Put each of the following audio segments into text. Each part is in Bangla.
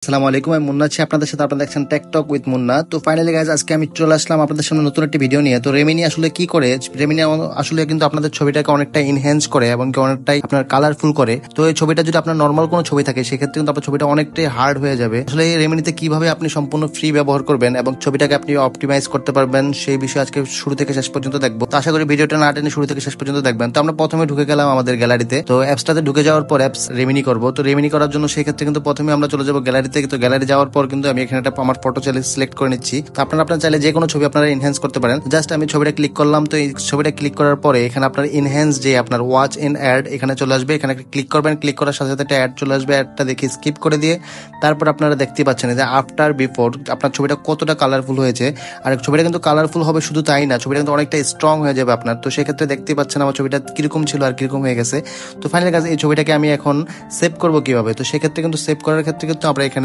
আসসালামু আলাইকুম, আমি মুন্না আছি আপনাদের সাথে। আপনারা দেখছেন টেক টক উইথ মুন্না। তো ফাইনালি গাইজ, আজকে আমি চলে আসলাম আপনাদের সামনে নতুন একটি ভিডিও নিয়ে। তো রেমিনি আসলে কি করে, রেমিনি আসলে কিন্তু আপনাদের ছবিটাকে অনেকটা ইনহ্যান্স করে এবং অনেকটাই আপনার কালারফুল করে। তো এই ছবিটা যদি আপনার নর্মাল কোনো ছবি থাকে, সেক্ষেত্রে কিন্তু আপনার ছবিটা অনেকটাই হার্ড হয়ে যাবে। আসলে এই রেমিনিতে কিভাবে আপনি সম্পূর্ণ ফ্রি ব্যবহার করবেন এবং ছবিটাকে আপনি অপটিমাইজ করতে পারবেন, সেই বিষয়ে আজকে শুরু থেকে শেষ পর্যন্ত দেখবো। তো আশা করি ভিডিওটা না টেনে শুরু থেকে শেষ পর্যন্ত দেখবেন। তো আমরা প্রথমে ঢুকে গেলাম আমাদের গ্যালারিতে। তো অ্যাপসটাতে ঢুকে যাওয়ার পর অ্যাপস রেমিনি করবো। তো রেমিনি করার জন্য সেক্ষেত্রে কিন্তু প্রথমে আমরা চলে যাবো গ্যালারিতে। তো গ্যালারি যাওয়ার পর কিন্তু আমি এখানে আমার ফটো সিলেক্ট করে নিচ্ছি। তো আপনারা চাইলে যে কোনো ছবি আপনারা এনহ্যান্স করতে পারেন। জাস্ট আমি ছবিটা ক্লিক করলাম। তো এই ছবিটা ক্লিক করার পরে এখানে আপনার এনহ্যান্স যে আপনার ওয়াচ ইন অ্যাড এখানে চলে আসবে। এখানে ক্লিক করবেন, ক্লিক করার সাথে সাথে একটা অ্যাড চলে আসবে। অ্যাডটা দেখে স্কিপ করে দিয়ে তারপর আপনারা দেখতে পাচ্ছেন যে আফটার বিফোর আপনার ছবিটা কতটা কালারফুল হয়েছে। আর ছবিটা কিন্তু কালারফুল হবে শুধু তাই না, ছবিটা কিন্তু অনেকটা স্ট্রং হয়ে যাবে আপনার। তো সেক্ষেত্রে দেখতে পাচ্ছেন আমার ছবিটা কিরকম ছিল আর কিরকম হয়ে গেছে। তো ফাইনালি কাজ, এই ছবিটাকে আমি এখন সেভ করবো কিভাবে। তো সেক্ষেত্রে কিন্তু সেভ করার ক্ষেত্রে কিন্তু আমরা এখানে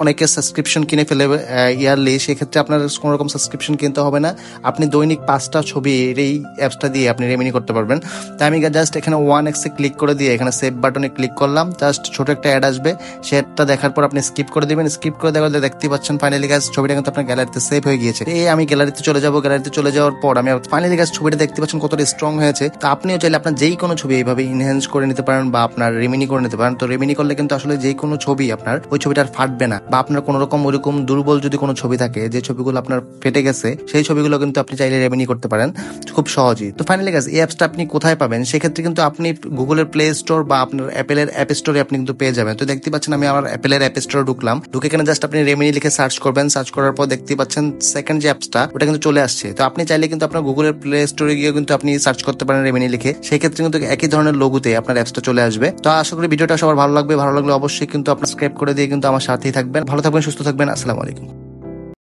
অনেকে সাবস্ক্রিপশন কিনে ফেলে ইয়ারলি। সেক্ষেত্রে আপনার কোনো রকম সাবস্ক্রিপশন কিনতে হবে না। আপনি দৈনিক 5টা ছবি এই অ্যাপসটা দিয়ে আপনি রেমিনি করতে পারবেন। তাই আমি জাস্ট এখানে 1x ক্লিক করে দিয়ে এখানে সেভ বাটনে ক্লিক করলাম। জাস্ট ছোট একটা অ্যাড আসবে, সে অ্যাডটা দেখার পর আপনি স্কিপ করে দিবেন। স্কিপ করে দেওয়ার দেখতে পাচ্ছেন ফাইনালি গাছ ছবিটা কিন্তু আপনার গ্যালারিতে সেভ হয়ে গিয়েছে। এই আমি গ্যালারিতে চলে যাবো। গ্যালারিতে চলে যাওয়ার পর আমি ফাইনালি গাছ ছবিটা দেখতে পাচ্ছেন কতটা স্ট্রং হয়েছে। তো আপনিও চাইলে আপনার যেই কোনো ছবি এইভাবে ইনহ্যান্স করে নিতে পারেন বা আপনার রেমিনি করে নিতে পারেন। তো রেমিনি করলে কিন্তু আসলে যে কোনো ছবি আপনার ওই ছবিটা আর ফাটবে না, বা আপনার কোনো রকম ওইরকম দুর্বল যদি কোনো ছবি থাকে, যে ছবিগুলো আপনার ফেটে গেছে, সেই ছবিগুলো কিন্তু আপনি চাইলে রেমিনি করতে পারেন খুব সহজেই। তো ফাইনালি গাইস, এই অ্যাপসটা আপনি কোথায় পাবেন? সেক্ষেত্রে কিন্তু আপনি গুগলের প্লে স্টোর বা আপনার অ্যাপেলের অ্যাপ স্টোরে আপনি কিন্তু পেয়ে যাবেন। তো দেখতে পাচ্ছেন আমি আমার অ্যাপেলের অ্যাপ স্টোরে ঢুকলাম। ঢুকে এখানে জাস্ট আপনি রেমিনি লিখে সার্চ করবেন। সার্চ করার পর দেখতে পাচ্ছেন সেকেন্ড যে অ্যাপসটা ওটা কিন্তু চলে আসছে। তো আপনি চাইলে কিন্তু আপনার গুগলের প্লে স্টোরে গিয়ে কিন্তু আপনি সার্চ করতে পারেন রেমিনি লিখে। সেই ক্ষেত্রে কিন্তু একই ধরনের লোগোতে আপনার অ্যাপসটা চলে আসবে। তো আশা করি ভিডিওটা সবার ভালো লাগবে। ভালো লাগলে অবশ্যই কিন্তু আপনার সাবস্ক্রাইব করে দিয়ে কিন্তু আমার সাথেই থাকবেন। ভালো থাকবেন, সুস্থ থাকবেন। আসসালামু আলাইকুম।